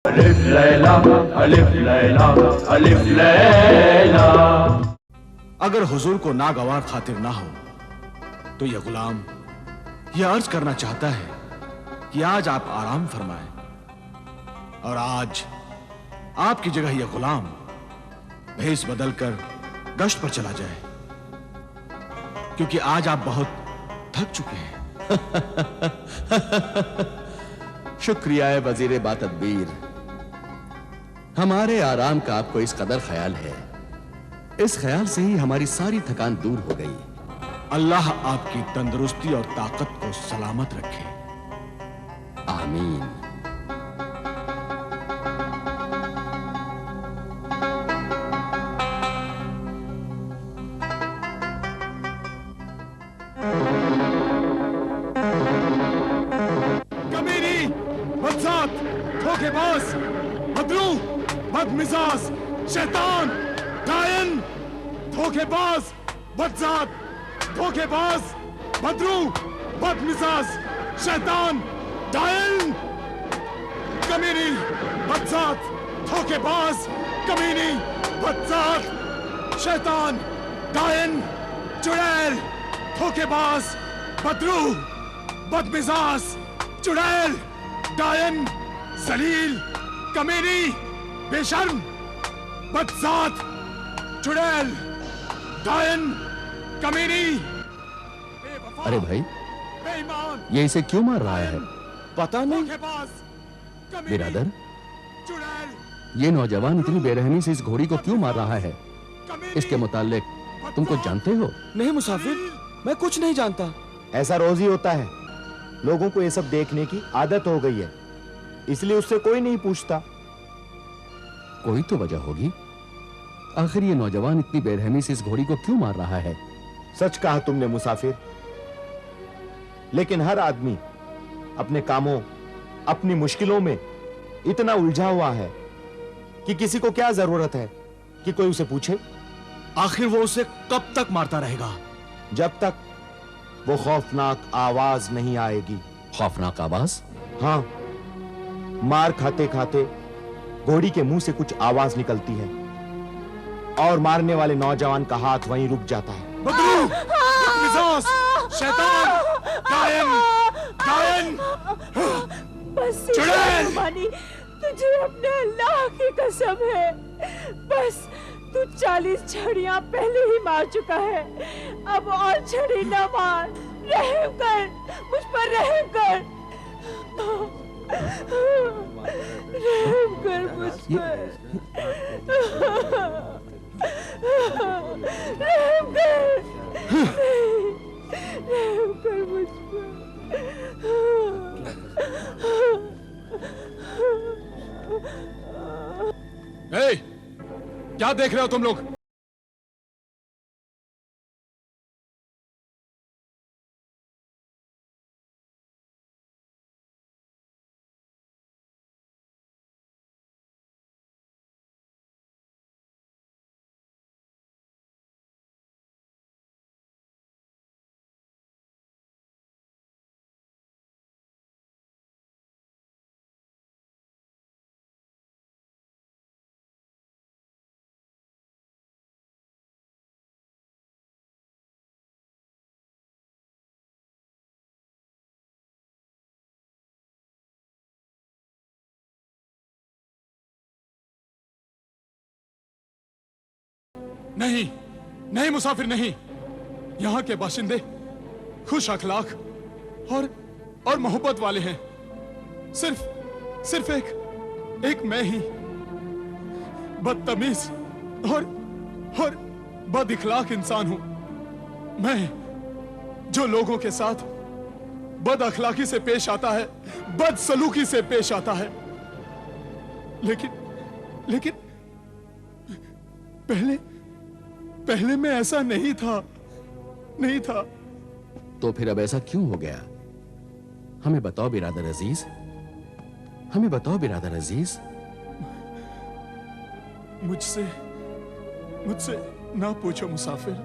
अलिफ लैला अलिफ लैला अलिफ लैला। अगर हुजूर को नागवार खातिर ना हो तो यह गुलाम यह अर्ज करना चाहता है कि आज आप आराम फरमाएं और आज आपकी जगह यह गुलाम भेष बदलकर गश्त पर चला जाए, क्योंकि आज आप बहुत थक चुके हैं। शुक्रिया है वजीर बातदबीर, हमारे आराम का आपको इस कदर ख्याल है, इस ख्याल से ही हमारी सारी थकान दूर हो गई। अल्लाह आपकी तंदुरुस्ती और ताकत को सलामत रखे। आमीन। कमीनी, बदजात, धोखेबाज, बदरू, बदमिजाज, शैतान, डायन, धोखेबाज, बदजात, धोखेबाज, बदरू, बदमिजाज, शैतान, डायन, कमीनी, बदजात, धोखेबाज, कमीनी, बदजात, शैतान, डायन, चुड़ैल, धोखेबाज, बदरू, बदमिजाज, चुड़ैल, डायन, जलील, कमीनी, बेशर्म, बदजात, चुड़ैल, डायन, कमीनी। अरे भाई, बेईमान, ये इसे क्यों मार रहा है? पता नहीं। बिरादर, ये नौजवान इतनी बेरहमी से इस घोड़ी को क्यों मार रहा है? इसके मुताल्लिक तुम कुछ जानते हो? नहीं मुसाफिर, मैं कुछ नहीं जानता। ऐसा रोज ही होता है, लोगों को ये सब देखने की आदत हो गई है, इसलिए उससे कोई नहीं पूछता। कोई तो वजह होगी। आखिर ये नौजवान इतनी बेरहमी से इस घोड़ी को क्यों मार रहा है? सच कहा तुमने मुसाफिर, लेकिन हर आदमी अपने कामों, अपनी मुश्किलों में इतना उलझा हुआ है कि किसी को क्या जरूरत है कि कोई उसे पूछे। आखिर वो उसे कब तक मारता रहेगा? जब तक वो खौफनाक आवाज नहीं आएगी। खौफनाक आवाज? हाँ, मार खाते खाते घोड़ी के मुंह से कुछ आवाज निकलती है और मारने वाले नौजवान का हाथ वहीं रुक जाता है। बदरू, बदमिजाज, शैतान, डायन, डायन, चुड़ैल। मानी, तुझे अपने अल्लाह की कसम है, बस तू 40 छड़ियां पहले ही मार चुका है, अब और छड़ी न मार। रहम कर, मुझ पर रहम कर, रहम कर मुझ पर, रहम कर, रहम कर मुझ पर। ए, क्या देख रहे हो तुम लोग? नहीं, नहीं मुसाफिर नहीं। यहाँ के बाशिंदे खुश अखलाक और मोहब्बत वाले हैं। सिर्फ एक मैं ही बदतमीज और बद इखलाक इंसान हूं। मैं जो लोगों के साथ बद अखलाकी से पेश आता है, बद सलूकी से पेश आता है। लेकिन पहले मैं ऐसा नहीं था। तो फिर अब ऐसा क्यों हो गया? हमें बताओ बिरादर अजीज, हमें बताओ बिरादर अजीज। मुझसे ना पूछो मुसाफिर,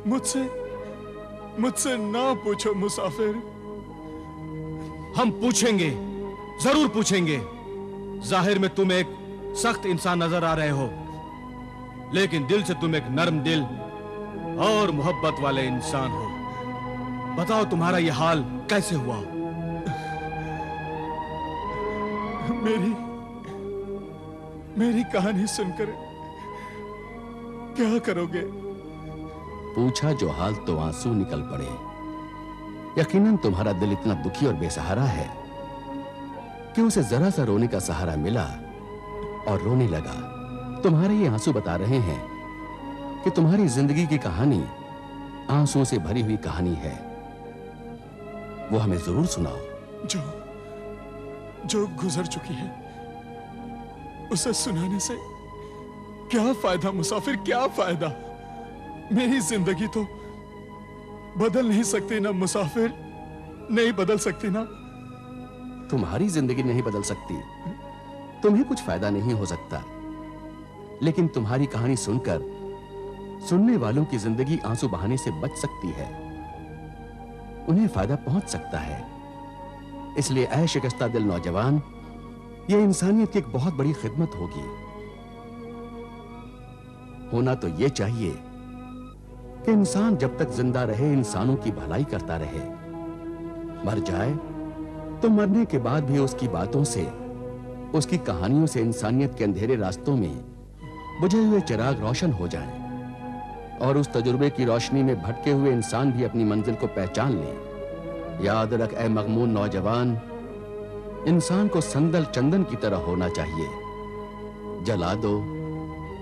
मुझसे ना पूछो मुसाफिर। हम पूछेंगे, जरूर पूछेंगे। जाहिर में तुम एक सख्त इंसान नजर आ रहे हो, लेकिन दिल से तुम एक नरम दिल और मोहब्बत वाले इंसान हो। बताओ तुम्हारा यह हाल कैसे हुआ? मेरी कहानी सुनकर क्या करोगे? पूछा जो हाल तो आंसू निकल पड़े। यकीनन तुम्हारा दिल इतना दुखी और बेसहारा है कि उसे जरा सा रोने का सहारा मिला और रोने लगा। तुम्हारे ये आंसू बता रहे हैं कि तुम्हारी जिंदगी की कहानी आंसुओं से भरी हुई कहानी है। वो हमें जरूर सुनाओ। जो गुजर चुकी है उसे सुनाने से क्या फायदा मुसाफिर, क्या फायदा? मेरी जिंदगी तो बदल नहीं सकती ना मुसाफिर, नहीं बदल सकती ना। तुम्हारी जिंदगी नहीं बदल सकती, तुम्हें कुछ फायदा नहीं हो सकता, लेकिन तुम्हारी कहानी सुनकर सुनने वालों की जिंदगी आंसू बहाने से बच सकती है, उन्हें फायदा पहुंच सकता है। इसलिए ऐ शिकस्ता दिल नौजवान, यह इंसानियत की एक बहुत बड़ी खिदमत होगी। होना तो यह चाहिए कि इंसान जब तक जिंदा रहे इंसानों की भलाई करता रहे। मर जाए तो मरने के बाद भी उसकी बातों से, उसकी कहानियों से इंसानियत के अंधेरे रास्तों में बुझे हुए चिराग रोशन हो जाएं और उस तजुर्बे की रोशनी में भटके हुए इंसान भी अपनी मंजिल को पहचान ले। याद रख ऐ मगमून नौजवान, इंसान को संदल चंदन की तरह होना चाहिए। जला दो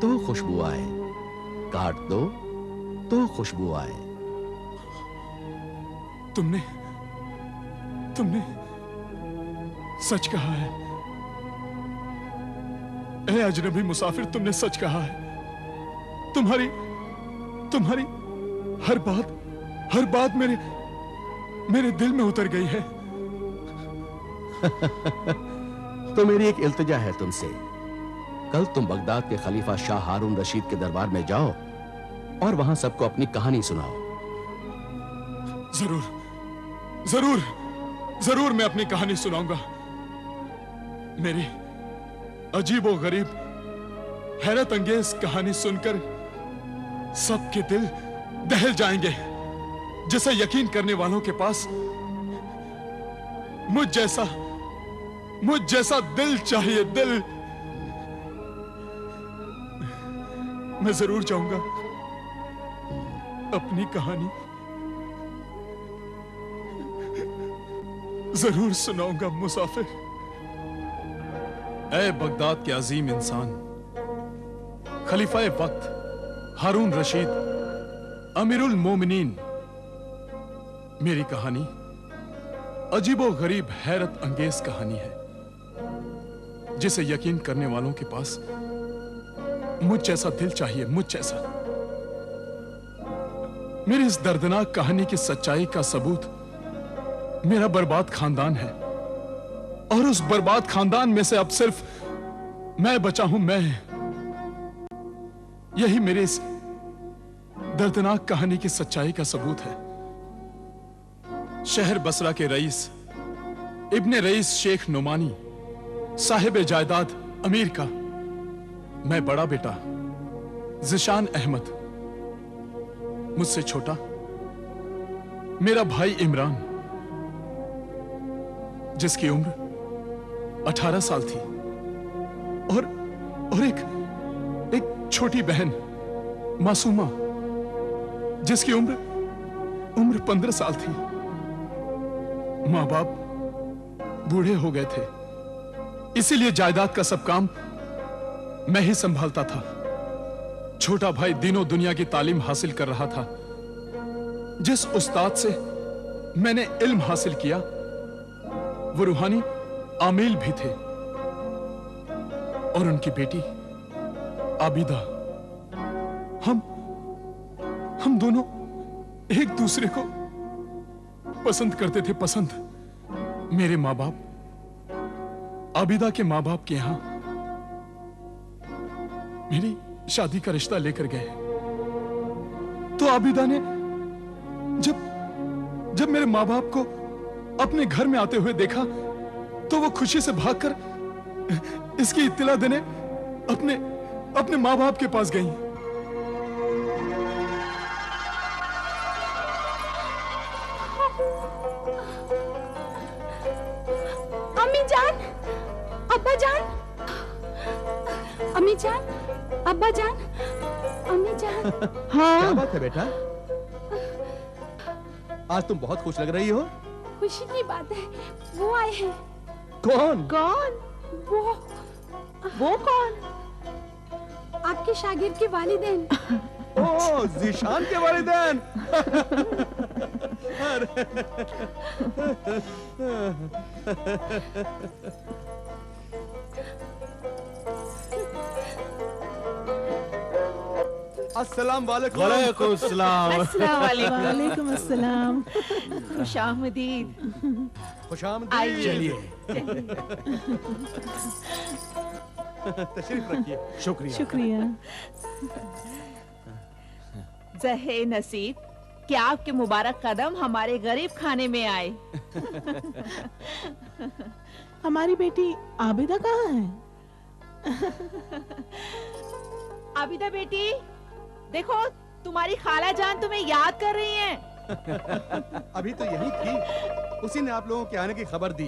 तो खुशबू आए, काट दो तो खुशबू आए। तुमने सच कहा है ए अजनबी मुसाफिर, तुमने सच कहा है। तुम्हारी हर बात मेरे दिल में उतर गई है। तो मेरी एक इल्तिजा है तुमसे, कल तुम बगदाद के खलीफा शाह हारून रशीद के दरबार में जाओ और वहां सबको अपनी कहानी सुनाओ। जरूर मैं अपनी कहानी सुनाऊंगा। मेरी अजीब और गरीब हैरत अंगेज कहानी सुनकर सबके दिल दहल जाएंगे। जिसे यकीन करने वालों के पास मुझ जैसा दिल चाहिए, दिल। मैं जरूर जाऊंगा, अपनी कहानी जरूर सुनाऊंगा मुसाफिर। ऐ बगदाद के अजीम इंसान, खलीफा वक्त हारून रशीद, अमीरुल मोमिनीन, मेरी कहानी अजीबो गरीब हैरत अंगेज कहानी है, जिसे यकीन करने वालों के पास मुझ जैसा दिल चाहिए, मुझ जैसा। मेरी इस दर्दनाक कहानी की सच्चाई का सबूत मेरा बर्बाद खानदान है, और उस बर्बाद खानदान में से अब सिर्फ मैं बचा हूं, मैं। यही मेरी इस दर्दनाक कहानी की सच्चाई का सबूत है। शहर बसरा के रईस इब्ने रईस शेख नुमानी, साहिब जायदाद अमीर का मैं बड़ा बेटा जिशान अहमद, मुझसे छोटा मेरा भाई इमरान, जिसकी उम्र 18 साल थी, और एक छोटी बहन मासूमा, जिसकी उम्र 15 साल थी। मां बाप बूढ़े हो गए थे, इसीलिए जायदाद का सब काम मैं ही संभालता था। छोटा भाई दिनों दुनिया की तालीम हासिल कर रहा था। जिस उस्ताद से मैंने इल्म हासिल किया वो रूहानी आमिल भी थे, और उनकी बेटी आबिदा। हम दोनों एक दूसरे को पसंद करते थे, पसंद। मेरे माँ बाप आबिदा के माँ बाप के यहां मेरी शादी का रिश्ता लेकर गए, तो आबिदा ने जब मेरे माँ बाप को अपने घर में आते हुए देखा तो वो खुशी से भागकर इसकी इत्तला देने अपने अपने माँ बाप के पास गई। अम्मी जान, अब्बा जान, अम्मी जान, अब्बा जान, अम्मी जान। क्या बात है बेटा? आज तुम बहुत खुश लग रही हो। खुशी की बात है, वो आए हैं। कौन? कौन? वो कौन? आपके शागिर्द के वालिदैन। ओह, ज़ीशान के वालिदैन। अस्सलाम वालेकुम। वालेकुम सलाम। वालेकुम अस्सलाम। खुशामदीद। खुशामदीद। चलिए तशरीफ रखिए। शुक्रिया। शुक्रिया। जहे नसीब कि आपके मुबारक कदम हमारे गरीब खाने में आए। हमारी बेटी आबिदा कहाँ है? आबिदा बेटी, देखो तुम्हारी खाला जान तुम्हें याद कर रही हैं। अभी तो यही थी, उसी ने आप लोगों के आने की खबर दी।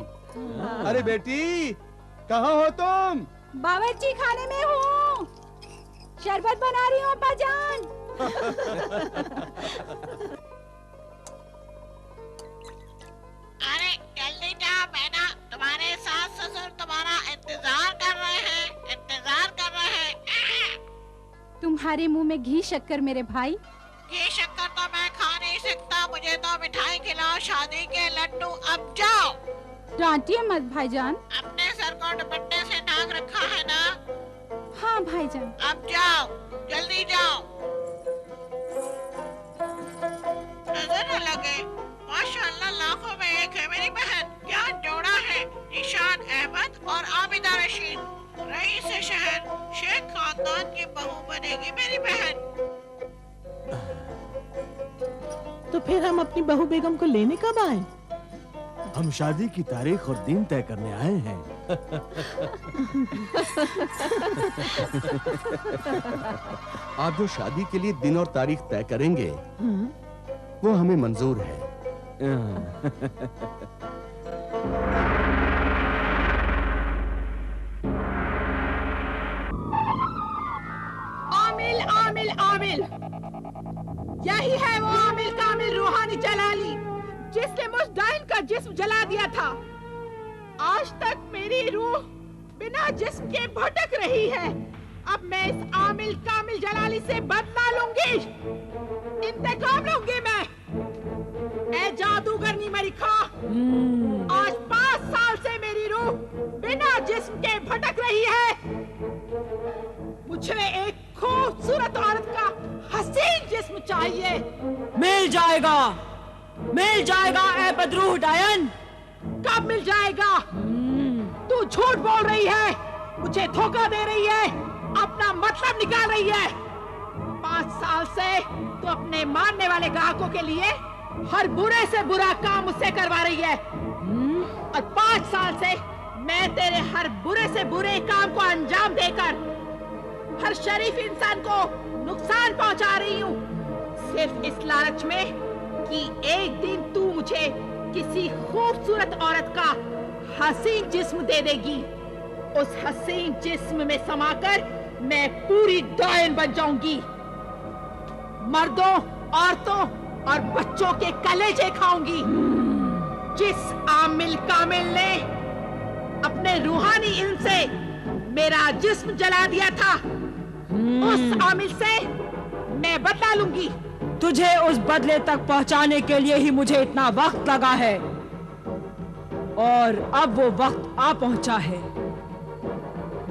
अरे बेटी, कहाँ हो तुम? बावर्ची खाने में हूँ, शरबत बना रही हूँ अब्बा जान। अरे जल्दी जाओ बेटा, तुम्हारे सास ससुर तुम्हारा इंतजार कर रहे हैं, इंतजार कर रहे हैं। तुम्हारे मुंह में घी शक्कर मेरे भाई। ये शक्कर तो मैं खा नहीं सकता, मुझे तो मिठाई खिलाओ, शादी के लड्डू। अब जाओ। डांटिए मत भाईजान। अपने सर को दुपट्टे से ढांक रखा है ना? हाँ भाईजान। अब जाओ, जल्दी जाओ। नजर न लगे, माशाअल्लाह लाखों में एक है मेरी बहन। क्या जोड़ा है, ईशान अहमद और आबिदा रशीद। रईस शहर शेख खानदान की बहू बनेगी मेरी बहन। तो फिर हम अपनी बहू बेगम को लेने कब आए? हम शादी की तारीख और दिन तय करने आए हैं। आप जो शादी के लिए दिन और तारीख तय करेंगे, वो हमें मंजूर है। आमिल आमिल आमिल, यही है वो आमिल कामिल रूहानी जलाली जिसने मुजदाइन का जिस्म जला दिया था। आज तक मेरी रूह बिना जिस्म के भटक रही है। अब मैं इस आमिल कामिल जलाली से बदला लूंगी, इंतकाम लूंगी मैं। ऐ जादूगरनी मेरी खा, आज 5 साल से मेरी रूह बिना जिस्म के भटक रही है। मुझे एक खूबसूरत औरत का हसीन जिस्म चाहिए। मिल जाएगा, मिल जाएगा ऐ बदरूह डायन। कब मिल जाएगा? तू झूठ बोल रही है, मुझे धोखा दे रही है, अपना मतलब निकाल रही है। 5 साल से तू अपने मानने वाले ग्राहकों के लिए हर बुरे से बुरा काम मुझसे करवा रही है, और 5 साल से मैं तेरे हर बुरे से बुरे काम को अंजाम देकर हर शरीफ इंसान को नुकसान पहुंचा रही हूँ, सिर्फ इस लालच में कि एक दिन तू मुझे किसी खूबसूरत औरत का हसीन जिस्म दे देगी। उस हसीन जिस्म में समाकर मैं पूरी डायन बन जाऊंगी। मर्दों, औरतों और बच्चों के कलेजे खाऊंगी। जिस आमिल कामिल ने अपने रूहानी इल्म से मेरा जिस्म जला दिया था, उस आमिल से मैं बदला लूंगी। तुझे उस बदले तक पहुंचाने के लिए ही मुझे इतना वक्त लगा है, और अब वो वक्त आ पहुंचा है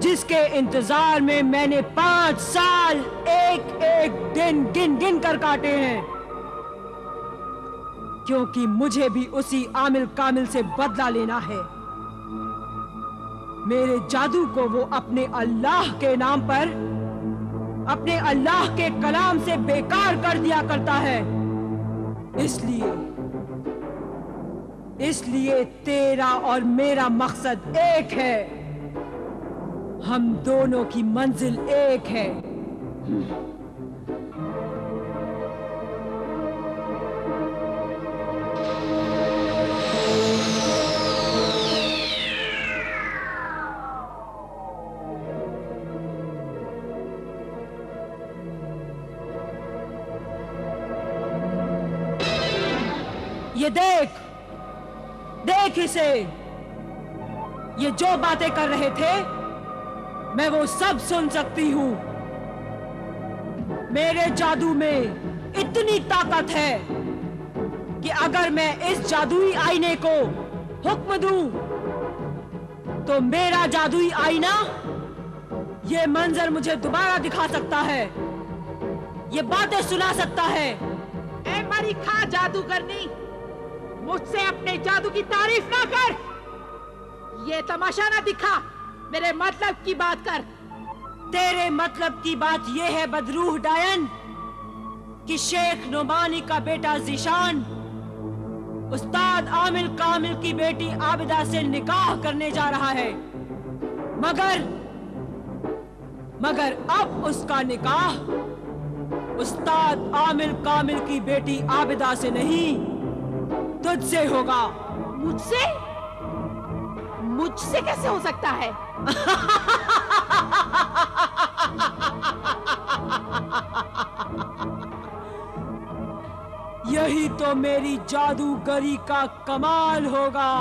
जिसके इंतजार में मैंने 5 साल एक एक दिन गिन गिन कर काटे हैं, क्योंकि मुझे भी उसी आमिल कामिल से बदला लेना है। मेरे जादू को वो अपने अल्लाह के नाम पर, अपने अल्लाह के कलाम से बेकार कर दिया करता है। इसलिए तेरा और मेरा मकसद एक है, हम दोनों की मंजिल एक है। ये देख, देख इसे। ये जो बातें कर रहे थे मैं वो सब सुन सकती हूं। मेरे जादू में इतनी ताकत है कि अगर मैं इस जादुई आईने को हुक्म दूं तो मेरा जादुई आईना ये मंजर मुझे दोबारा दिखा सकता है, ये बातें सुना सकता है। ए मरी खा जादू करनी, मुझसे अपने जादू की तारीफ ना कर। ये तमाशा ना दिखा, मेरे मतलब की बात कर। तेरे मतलब की बात ये है बदरूह डायन कि शेख नोमानी का बेटा ज़ीशान उस्ताद आमिर कामिल की बेटी आबिदा से निकाह करने जा रहा है, मगर अब उसका निकाह उस्ताद आमिर कामिल की बेटी आबिदा से नहीं, तुझसे होगा। मुझसे? मुझसे कैसे हो सकता है? यही तो मेरी जादूगरी का कमाल होगा।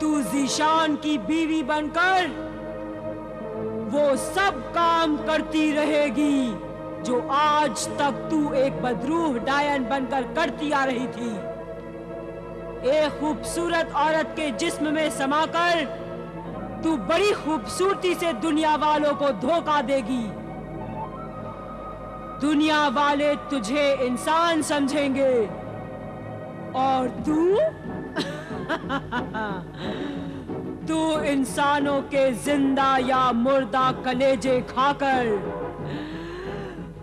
तू ज़ीशान की बीवी बनकर वो सब काम करती रहेगी जो आज तक तू एक बदरूह डायन बनकर करती आ रही थी। एक खूबसूरत औरत के जिस्म में समाकर तू बड़ी खूबसूरती से दुनिया वालों को धोखा देगी। दुनिया वाले तुझे इंसान समझेंगे और तू इंसानों के जिंदा या मुर्दा कलेजे खाकर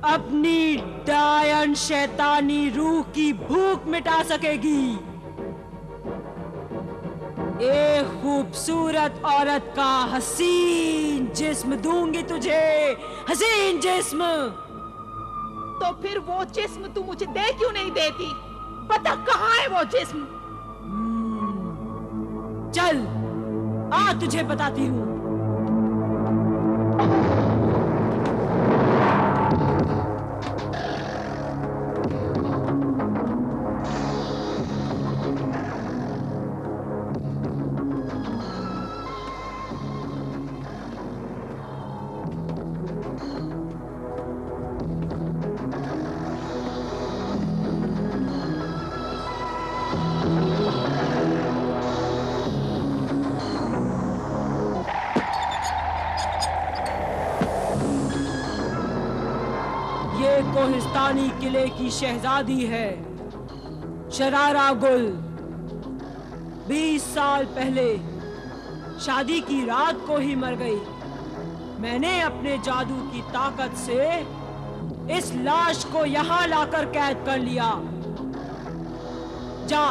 अपनी डायन शैतानी रूह की भूख मिटा सकेगी। एक खूबसूरत औरत का हसीन जिस्म दूंगी तुझे, हसीन जिस्म। तो फिर वो जिस्म तू मुझे दे क्यों नहीं देती? पता कहाँ है वो जिस्म? चल आ तुझे बताती हूँ। कोहिस्तानी किले की शहजादी है शरारा गुल। 20 साल पहले शादी की रात को ही मर गई। मैंने अपने जादू की ताकत से इस लाश को यहाँ लाकर कैद कर लिया। जा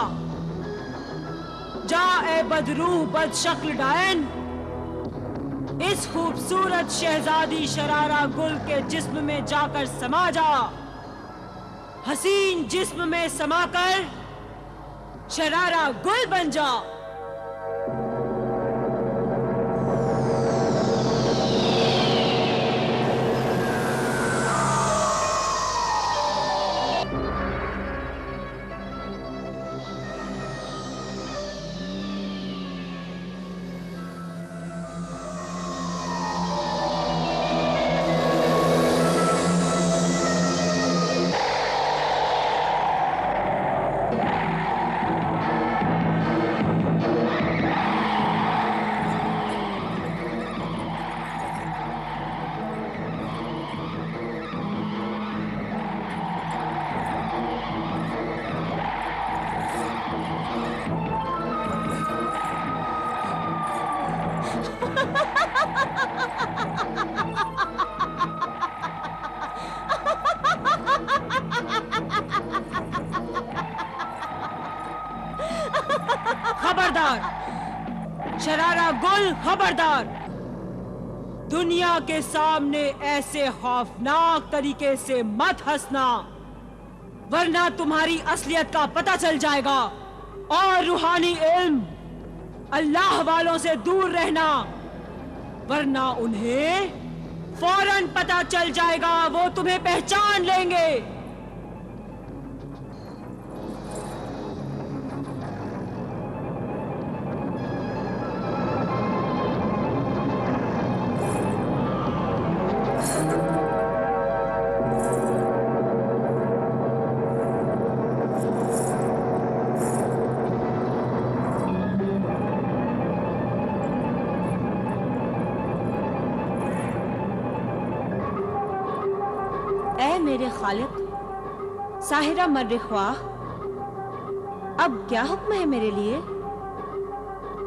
जा ए बदरूह बदशक्ल डायन, इस खूबसूरत शहजादी शरारा गुल के जिस्म में जाकर समा जा। हसीन जिस्म में समाकर शरारा गुल बन जा। खबरदार शरारा गुल, खबरदार। दुनिया के सामने ऐसे खौफनाक तरीके से मत हंसना, वरना तुम्हारी असलियत का पता चल जाएगा। और रूहानी इल्म, अल्लाह वालों से दूर रहना, वरना उन्हें फौरन पता चल जाएगा, वो तुम्हें पहचान लेंगे। ऐ मेरे खालिक, साहिरा मर्रिख्वाह, अब क्या हुक्म है मेरे लिए?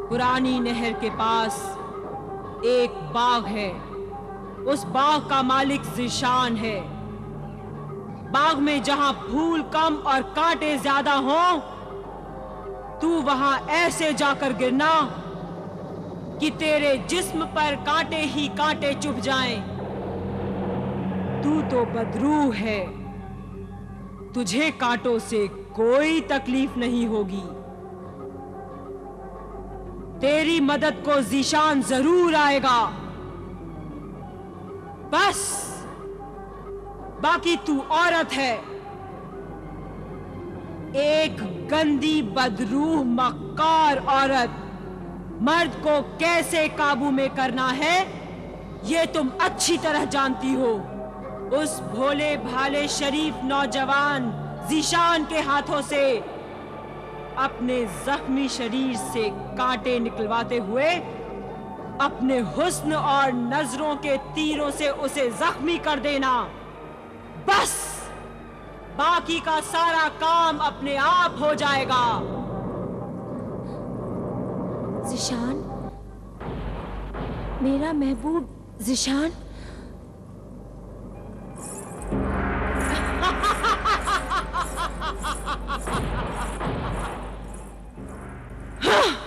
पुरानी नहर के पास एक बाग है, उस बाग का मालिक ज़ीशान है। बाग में जहां फूल कम और कांटे ज्यादा हों, तू वहां ऐसे जाकर गिरना कि तेरे जिस्म पर कांटे ही कांटे चुभ जाएं। तू तो बदरूह है, तुझे कांटों से कोई तकलीफ नहीं होगी। तेरी मदद को ज़ीशान जरूर आएगा। बस बाकी तू औरत है, एक गंदी बदरूह मक्कार औरत। मर्द को कैसे काबू में करना है ये तुम अच्छी तरह जानती हो। उस भोले भाले शरीफ नौजवान ज़ीशान के हाथों से अपने जख्मी शरीर से कांटे निकलवाते हुए अपने हुस्न और नजरों के तीरों से उसे जख्मी कर देना। बस बाकी का सारा काम अपने आप हो जाएगा। ज़ीशान, मेरा महबूब ज़ीशान। हाँ।